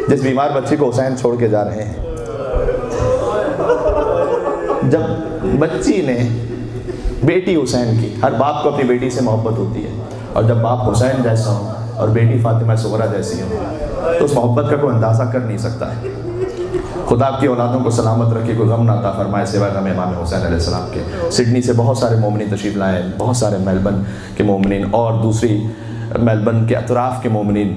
جس بیمار بچی کو حسین چھوڑ کے جا رہے ہیں، جب بچی نے بیٹی حسین کی، ہر باپ کو اپنی بیٹی سے محبت ہوتی ہے، اور جب باپ حسین جیسا ہو اور بیٹی فاطمہ صغریٰ جیسی ہو تو اس محبت کا کوئی اندازہ کر نہیں سکتا ہے۔ خدا آپ کی اولادوں کو سلامت رکھے، کوئی غم نہ عطا فرمائے سوائے غم امام حسین علیہ السلام کے۔ سڈنی سے بہت سارے مومنین تشریف لائے، بہت سارے میلبرن کے مومنین اور دوسری میلبرن کے اطراف کے مومنین،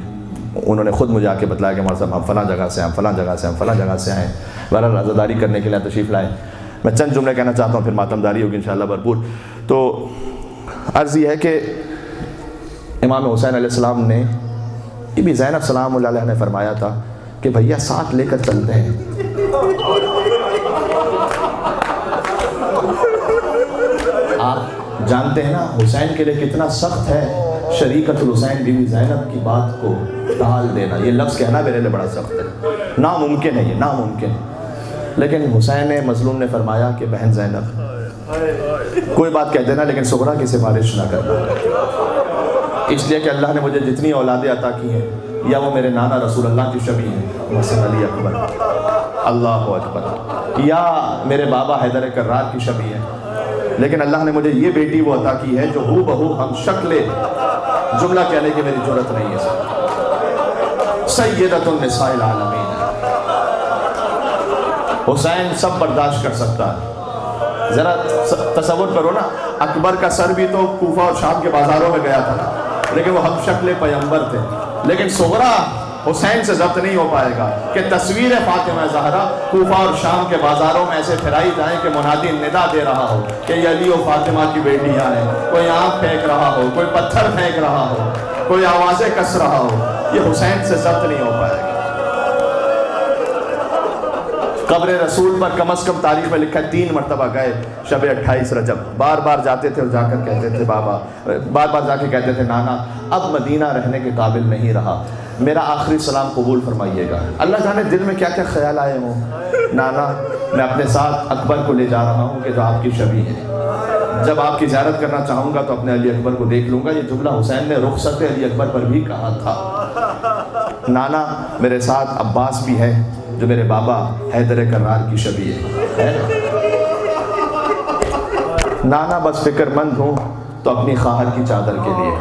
انہوں نے خود مجھے آ کے بتلایا کہ ہمارے صاحب ہم فلاں جگہ سے ہیں، ہم فلاں جگہ سے ہیں، ہم فلاں جگہ سے آئے، بہرحال عزاداری کرنے کے لیے تشریف لائے۔ میں چند جملے کہنا چاہتا ہوں، پھر ماتمداری ہوگی انشاءاللہ بھرپور۔ تو عرض یہ ہے کہ امام حسین علیہ السلام نے، بی بی زینب سلام اللہ علیہ نے فرمایا تھا کہ بھیا ساتھ لے کر چلتے ہیں۔ آپ جانتے ہیں نا حسین کے لیے کتنا سخت ہے شریکت الحسین بی بی زینب کی بات کو ٹال دینا، یہ لفظ کہنا میرے لیے بڑا سخت ہے، ناممکن ہے، یہ ناممکن ہے۔ لیکن حسین مظلوم نے فرمایا کہ بہن زینب کوئی بات کہہ دینا لیکن صغریٰ کی سفارش نہ کرنا، اس لیے کہ اللہ نے مجھے جتنی اولادیں عطا کی ہیں یا وہ میرے نانا رسول اللہ کی شبیہ ہیں مثلا علی اکبر، اللہ اکبر، یا میرے بابا حیدر کرار کی شبیہ ہیں، لیکن اللہ نے مجھے یہ بیٹی وہ عطا کی ہے جو ہو بہو ہم شکل جملہ کہنے کی میری جرت نہیں ہے، سیدۃ النساء العالمین۔ حسین سب برداشت کر سکتا ہے، ذرا تصور کرو نا، اکبر کا سر بھی تو کوفہ اور شام کے بازاروں میں گیا تھا نا، لیکن وہ ہم شکل پیغمبر تھے، لیکن صغریٰ حسین سے ضبط نہیں ہو پائے گا کہ تصویر فاطمہ زہرا کوفہ اور شام کے بازاروں میں ایسے پھیلائی جائیں کہ منادی ندا دے رہا ہو کہ یہ علی و فاطمہ کی بیٹیاں ہیں، کوئی آنکھ پھینک رہا ہو، کوئی پتھر پھینک رہا ہو، کوئی آوازیں کس رہا ہو، یہ حسین سے ضبط نہیں ہو پائے گا۔ قبر رسول پر کم از کم تاریخ میں لکھا ہے 3 مرتبہ گئے شب 28 رجب، بار بار جاتے تھے اور جا کر کہتے تھے بابا، بار بار جا کے کہتے تھے نانا اب مدینہ رہنے کے قابل نہیں رہا، میرا آخری سلام قبول فرمائیے گا۔ اللہ جانے دل میں کیا کیا خیال آئے ہوں، نانا میں اپنے ساتھ اکبر کو لے جا رہا ہوں کہ جو آپ کی شبیہ ہے، جب آپ کی زیارت کرنا چاہوں گا تو اپنے علی اکبر کو دیکھ لوں گا۔ یہ جملہ حسین نے رخصت علی اکبر پر بھی کہا تھا۔ نانا میرے ساتھ عباس بھی ہے جو میرے بابا حیدر کرار کی شبیہ ہے، نانا بس فکر مند ہوں تو اپنی خواہر کی چادر کے لیے،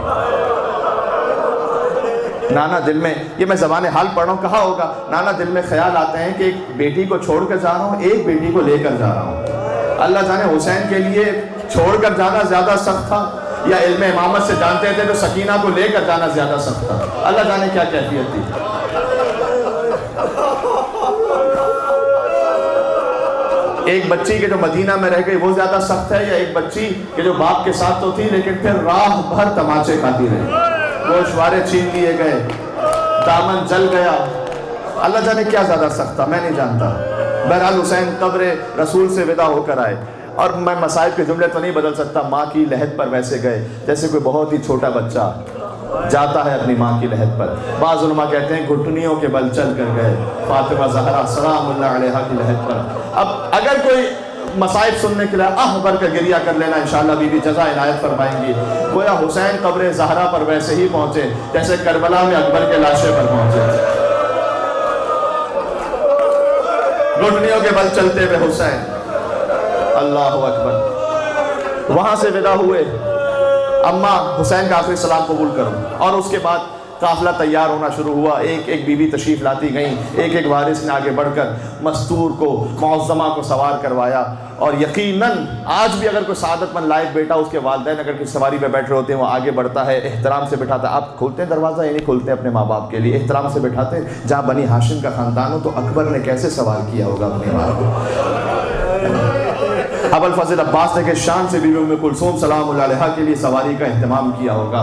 نانا دل میں، یہ میں زبان حال پڑھ رہا ہوں، کہا ہوگا نانا دل میں خیال آتے ہیں کہ ایک بیٹی کو چھوڑ کر جا رہا ہوں، ایک بیٹی کو لے کر جا رہا ہوں۔ اللہ جانے حسین کے لیے چھوڑ کر جانا زیادہ سخت تھا یا علم امامت سے جانتے تھے تو سکینہ کو لے کر جانا زیادہ سخت تھا، اللہ جانے کیا کیفیت تھی۔ ایک بچی کے جو مدینہ میں رہ گئی وہ زیادہ سخت ہے یا ایک بچی کہ جو باپ کے ساتھ تو تھی لیکن پھر راہ بھر تماچے کھاتی رہی، گوشوارے چھین لیے گئے، دامن جل گیا، اللہ جانے کیا زیادہ سخت تھا، میں نہیں جانتا۔ بہرحال حسین قبر رسول سے ودا ہو کر آئے، اور میں مصائب کے جملے تو نہیں بدل سکتا، ماں کی لحد پر ویسے گئے جیسے کوئی بہت ہی چھوٹا بچہ جاتا ہے اپنی ماں کی لحد پر۔ بعض علماء کہتے ہیں گھٹنیوں کے بل چل کر گئے فاطمہ زہرا سلام اللہ علیہ کی لحد پر۔ اب اگر کوئی مصائب سننے کے لیے بھر کر گریہ کر لینا، انشاءاللہ بی بی جزا عنایت فرمائیں گی۔ گویا حسین قبر زہرا پر ویسے ہی پہنچے جیسے کربلا میں اکبر کے لاشے پر پہنچے، گھٹنیوں کے بل چلتے ہوئے حسین، اللہ اکبر۔ وہاں سے ودا ہوئے، اماں حسین کا آخری سلام قبول کرو، اور اس کے بعد قافلہ تیار ہونا شروع ہوا، ایک ایک بیوی تشریف لاتی گئیں، ایک ایک وارث نے آگے بڑھ کر مستور کو، معظمہ کو سوار کروایا، اور یقیناً آج بھی اگر کوئی سعادت مند لائق بیٹا اس کے والدین اگر کسی سواری پہ بیٹھ رہے ہوتے ہیں وہ آگے بڑھتا ہے، احترام سے بٹھاتا ہے۔ آپ کھولتے ہیں دروازہ، یہ نہیں کھولتے اپنے ماں باپ کے لیے، احترام سے بٹھاتے ہیں۔ جہاں بنی ہاشم کا خاندان ہو تو اکبر نے کیسے سوال کیا ہوگا اپنے ماں کو، ابوالفضل عباس نے کہ شان سے بیوی ام کلثوم سلام اللہ علیہ کے لیے سواری کا اہتمام کیا ہوگا۔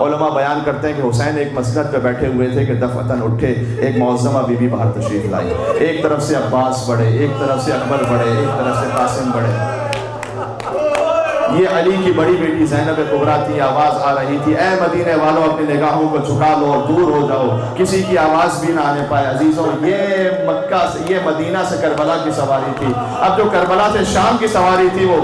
علماء بیان کرتے ہیں کہ حسین ایک مسند پہ بیٹھے ہوئے تھے کہ دفعتاً اٹھے، ایک معظمہ بی بی باہر تشریف لائی، ایک طرف سے عباس بڑھے، ایک طرف سے اکبر بڑھے، ایک طرف سے قاسم بڑھے۔ یہ علی کی بڑی بیٹی زینب کبریٰ تھی، آواز آ رہی تھی، اے مدینے والوں اپنی نگاہوں کو جھکا لو اور دور ہو جاؤ، کسی کی آواز بھی نہ آنے پائے۔ عزیزوں یہ مکہ سے، یہ مدینہ سے کربلا کی سواری تھی، اب جو کربلا سے شام کی سواری تھی وہ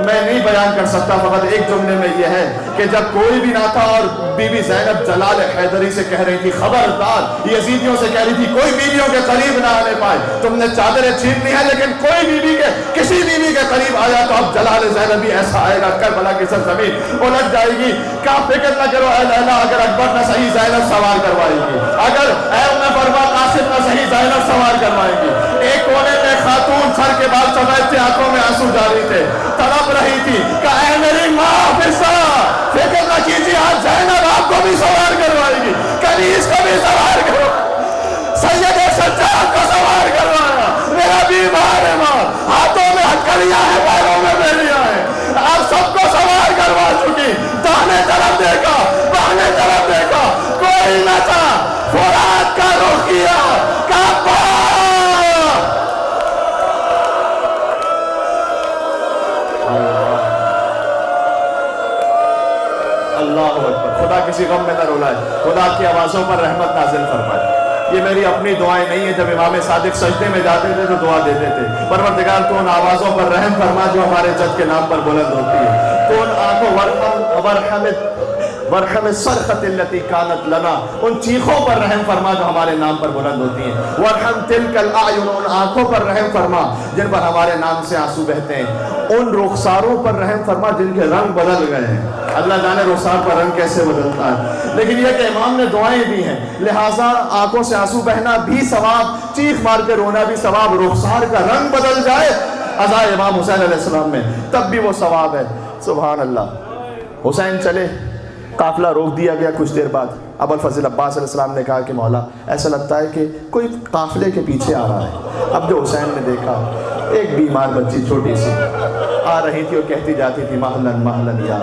میں نہیں بیان کر سکتا، فقط ایک جملے میں یہ ہے کہ جب کوئی بھی نہ تھا اور بی بی زینب جلال حیدری سے کہہ رہی تھی خبردار، یزیدیوں سے کہہ رہی تھی کوئی بیویوں کے قریب نہ آنے پائے، تم نے چادریں چھیننی ہے لیکن کوئی بیوی کے کسی بیوی کے قریب آیا تو اب جلال زینب بھی ایسا آئے گا کربلا کی سرزمین الٹ جائے گی۔ کیا فکر نہ کرو اے لیلا، اگر اکبر نہ صحیح زینب سوار کروائے گی، اگر اے ام فرما قاسم نہ صحیح زینب سوار کروائے گی۔ ایک کونے میں خاتون سر کے بال سفید تھے، آنکھوں میں آنسو جاری تھے، تڑپ رہی تھی کہ اے میری ماں حافظہ فکر نہ کیجیے، آج زینب آپ کو بھی سوار کروائے گی، کنیز کو بھی سوار کرو، سید سجاد کو سوار کروایا، میرا بیمار ہے ماں، ہاتھوں میں ہتکڑیاں ہیں، پیروں میں بیڑیاں ہیں، آپ سب کو سوار کروا چکی۔ دانے طرف دیکھا، بانے طرف دیکھا، کوئی نہ تھا، فرات کا رخ کیا، کعبہ اللہ اکبر۔ خدا کسی غم میں نہ رولائے، خدا کی آوازوں پر رحمت نازل فرمائے۔ یہ میری اپنی دعائیں نہیں ہیں، جب امام صادق سجدے میں جاتے تھے تو دعا دیتے تھے، پروردگار تو ان آوازوں پر رحم فرما جو ہمارے جد کے نام پر بلند ہوتی ہے، تو ان آنکھوں ورحم الصرخۃ التي كانت لنا، ان چیخوں پر رحم فرما جو ہمارے نام پر بلند ہوتی ہیں، ورحم تلك الاعین، ان آنکھوں پر رحم فرما جن پر ہمارے نام سے آنسو بہتے ہیں، ان رخساروں پر رحم فرما جن کے رنگ بدل گئے ہیں، اللہ جانے رخسار پر رنگ کیسے بدلتا ہے، لیکن یہ کہ امام نے دعائیں دی ہیں، لہٰذا آنکھوں سے آنسو بہنا بھی ثواب، چیخ مار کے رونا بھی ثواب، رخسار کا رنگ بدل جائے عزائے امام حسین علیہ السلام میں تب بھی وہ ثواب ہے۔ سبحان اللہ۔ حسین چلے، قافلہ روک دیا گیا، کچھ دیر بعد ابوالفضل عباس علیہ السلام نے کہا کہ مولا ایسا لگتا ہے کہ کوئی قافلے کے پیچھے آ رہا ہے۔ اب جو حسین نے دیکھا ایک بیمار بچی چھوٹی سی آ رہی تھی اور کہتی جاتی تھی مہلن مہلن یا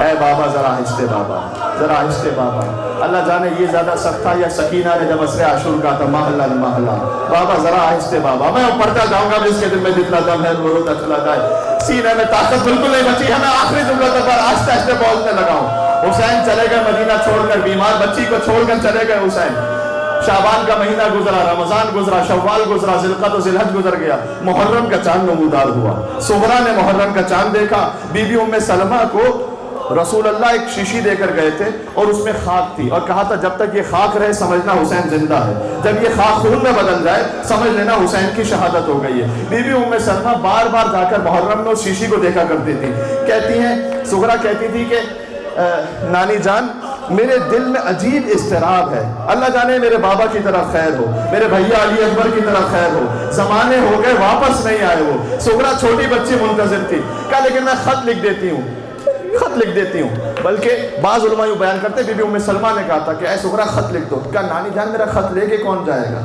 اے بابا ذرا آہستہ بابا، ذرا آہستہ بابا۔ اللہ جانے یہ زیادہ سخت تھا یا سکینہ نے جب عصر عاشور کہا تھا مہلن مہلا، بابا ذرا آہستہ بابا، میں پڑھتا جاؤں گا جس کے دل میں جتنا دم ہے وہ روتا چلا جائے، سینے میں طاقت بالکل نہیں بچی ہے، میں آخری جملہ تک آہستہ آہستہ بولنے لگا ہوں۔ حسین چلے گئے مدینہ چھوڑ کر، بیمار بچی کو چھوڑ کر چلے گئے حسین۔ شعبان کا مہینہ گزرا، رمضان گزرا، شوال گزرا، ذوالقعدہ و ذوالحج گزر گیا، محرم کا چاند نمودار ہوا۔ صغرا نے محرم کا چاند دیکھا، بی بی ام سلمہ کو رسول اللہ ایک شیشی دے کر گئے تھے اور اس میں خاک تھی، اور کہا تھا جب تک یہ خاک رہے سمجھنا حسین زندہ ہے، جب یہ خاک خون میں بدل جائے سمجھ لینا حسین کی شہادت ہو گئی ہے۔ بی بی ام سلمہ بار بار جا کر محرم میں اس شیشی کو دیکھا کرتی تھی، کہتی ہیں صغرا کہتی تھی کہ نانی جان میرے دل میں عجیب اضطراب ہے، اللہ جانے میرے بابا کی طرف خیر ہو، میرے بھیا علی اکبر کی طرف خیر ہو، زمانے ہو گئے واپس نہیں آئے وہ۔ صغرا چھوٹی بچی منتظر تھی، کہا لیکن میں خط لکھ دیتی ہوں، خط لکھ دیتی ہوں، بلکہ بعض علماء یوں بیان کرتے بی بی ام سلمہ نے کہا تھا کہ اے صغرا خط لکھ دو، کہا نانی جان میرا خط لے کے کون جائے گا؟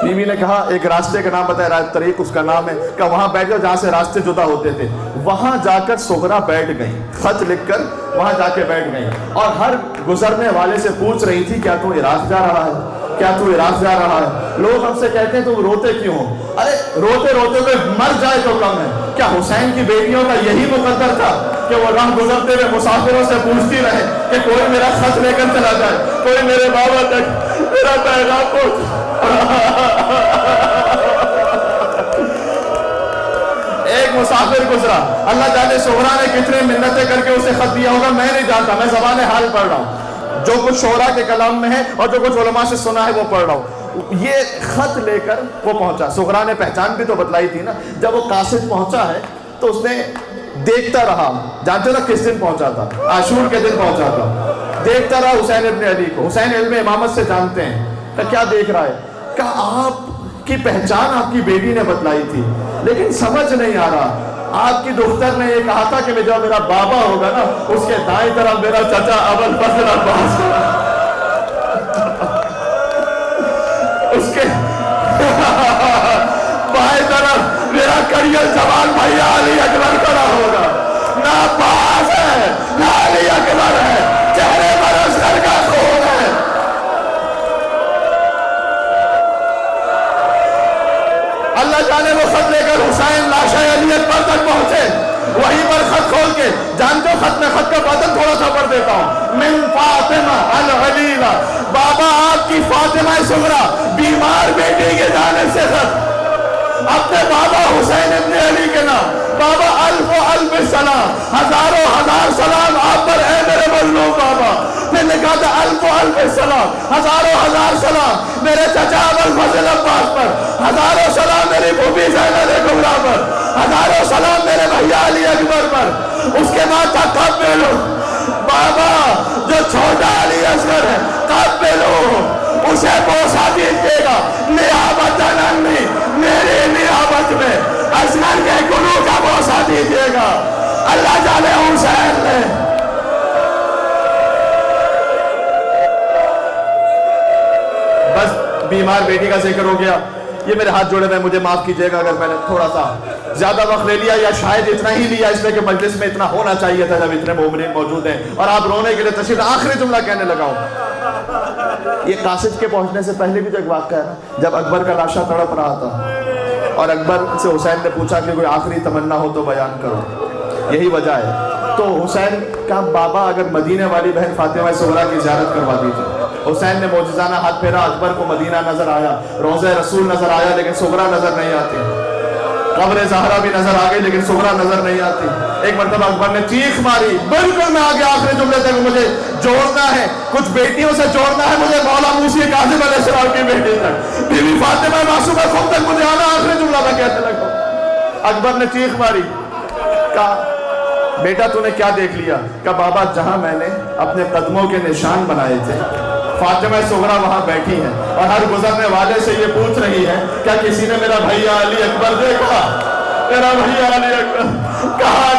بی بی نے کہا ایک راستے کا نام بتایا، راہ طریق اس کا نام ہے، کہ وہاں بیٹھ جاؤ جہاں سے راستے جدا ہوتے تھے، وہاں جا کر صغرا بیٹھ گئی، خط لکھ کر وہاں جا کے بیٹھ گئی، اور ہر گزرنے والے سے پوچھ رہی تھی کیا تو عراق جا رہا ہے، کیا تو عراق جا رہا ہے؟ لوگ ہم سے کہتے ہیں تم روتے کیوں ہو؟ ارے روتے روتے کوئی مر جائے تو کم ہے، کیا حسین کی بیٹیوں کا یہی مقدر تھا کہ وہ راہ گزرتے ہوئے مسافروں سے پوچھتی رہے کہ کوئی میرا خط لے کر چلا جائے، کوئی میرے بابا تک میرا پیغام پہنچ۔ ایک مسافر گزرا، اللہ جانے صغرا نے کتنے منتیں کر کے اسے خط دیا ہوگا، میں نہیں جانتا، میں زبان حال پڑھ رہا ہوں، جو کچھ شعراء کے کلام میں ہے اور جو کچھ علماء سے سنا ہے وہ پڑھ رہا ہوں۔ یہ خط لے کر وہ پہنچا، صغرا نے پہچان بھی تو بتلائی تھی نا، جب وہ قاصد پہنچا ہے تو اس نے دیکھتا رہا، جانتے نا کس دن پہنچا تھا؟ عاشور کے دن پہنچا تھا، دیکھتا رہا حسین ابن علی کو، حسین علم امامت سے جانتے ہیں، کہ کیا دیکھ رہا ہے؟ کہ آپ کی پہچان آپ کی بیٹی نے بتلائی تھی لیکن سمجھ نہیں آ رہا، آپ کی دختر نے یہ کہا تھا کہ جو میرا بابا ہوگا نا اس کے دائیں طرف میرا چچا ابوالفضل عباس، اس کے بائیں طرف میرا کریل جوان بھائی علی اکبر کھڑا ہوگا، نہ عباس ہے نہ علی اکبر ہے، چہرے پر اصغر کا خون ہے۔ اللہ جانے وہ خط لے کر حسین لاشا علی اکبر تک پہنچے، وہیں پر خط کھول کے جانتے ہو خط میں خط کا پاتن تھوڑا سا پڑھ دیتا ہوں، من فاطمہ العلیلہ، بابا آپ کی فاطمہ صغرا بیمار بیٹی کے جانے سے خط، اپنے بابا کہ نہ؟ بابا الف و الف سلام، ہزاروں ہزار سلام آپ پر ہے میرے مظلوم بابا۔ پھر لکھا تھا الف و الف سلام، ہزاروں ہزار سلام میرے چچا ابوالفضل عباس پر، ہزاروں سلام میری پھوپھی زینب کبریٰ پر، ہزاروں سلام میرے بھیا علی اکبر پر۔ اس کے بعد تھا قبلو، بابا جو چھوٹا علی اصغر ہے قبلو، اسے بوسہ دیجیے گا نیابت عنی، میری نیابت میں اصغر کے گلو کا بوسہ دیجیے گا۔ اللہ جانے حسین نے بس بیمار بیٹی کا ذکر ہو گیا۔ یہ میرے ہاتھ جوڑے میں، مجھے معاف کیجئے گا اگر میں نے تھوڑا سا زیادہ وقت لے لیا، یا شاید اتنا ہی لیا اس لیے کہ مجلس میں اتنا ہونا چاہیے تھا جب اتنے مومنین موجود ہیں اور آپ رونے کے لیے تشریف۔ آخری جملہ کہنے لگا ہوں، یہ قاصد کے پہنچنے سے پہلے بھی جو ایک واقعہ ہے، جب اکبر کا لاشا تڑپ رہا تھا اور اکبر سے حسین نے پوچھا کہ کوئی آخری تمنا ہو تو بیان کرو، یہی وجہ ہے۔ تو حسین کا بابا اگر مدینے والی بہن فاطمہ صغریٰ کی زیارت کروا دیجیے۔ حسین نے معجزانہ ہاتھ پھیرا، اکبر کو مدینہ نظر آیا، روضہ رسول نظر آیا، لیکن صغریٰ نظر نہیں آتی، قبر زہرا بھی نظر آ گئی لیکن صغریٰ نظر نہیں آتی۔ ایک مرتبہ اکبر نے چیخ ماری، بالکل میں آگے آخری جملے تک مجھے جوڑنا ہے، کچھ بیٹیوں سے جوڑنا ہے مجھے، مولا موسی کاظم علیہ السلام کی بیٹی تک، بی بی فاطمہ معصومہ خود تک مجھے آنا، آخری جملہ میں کہتے لگا۔ اکبر نے چیخ ماری، کہا بیٹا تو نے کیا دیکھ لیا؟ کہا بابا جہاں میں نے اپنے قدموں کے نشان بنائے تھے فاطمہ صغریٰ وہاں بیٹھی ہیں اور ہر گزرنے والے سے یہ پوچھ رہی ہے کیا کسی نے میرا بھیا علی اکبر دیکھا؟ میرا بھیا علی اکبر کہا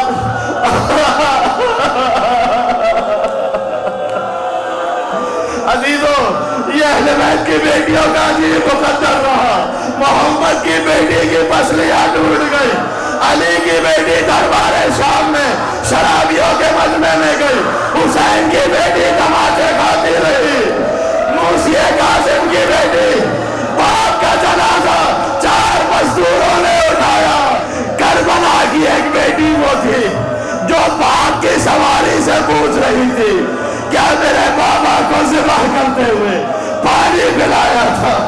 عزیزوں یہ اہل بیت کی بیٹیوں کا عجیب مقدر رہا۔ محمد کی بیٹی کی پسلیاں ٹوٹ گئی، علی کی بیٹی دربار شام میں شرابیوں کے مجمع میں گئی، حسین کی بیٹی تماچے کھاتی رہی، موسی کاظم کی بیٹی باپ کا جنازہ 4 مزدوروں نے اٹھایا۔ کربلا کی ایک بیٹی وہ تھی جو باپ کی سواری سے پوچھ رہی تھی کیا میرے بابا کو ذبح کرتے ہوئے پانی پلایا تھا؟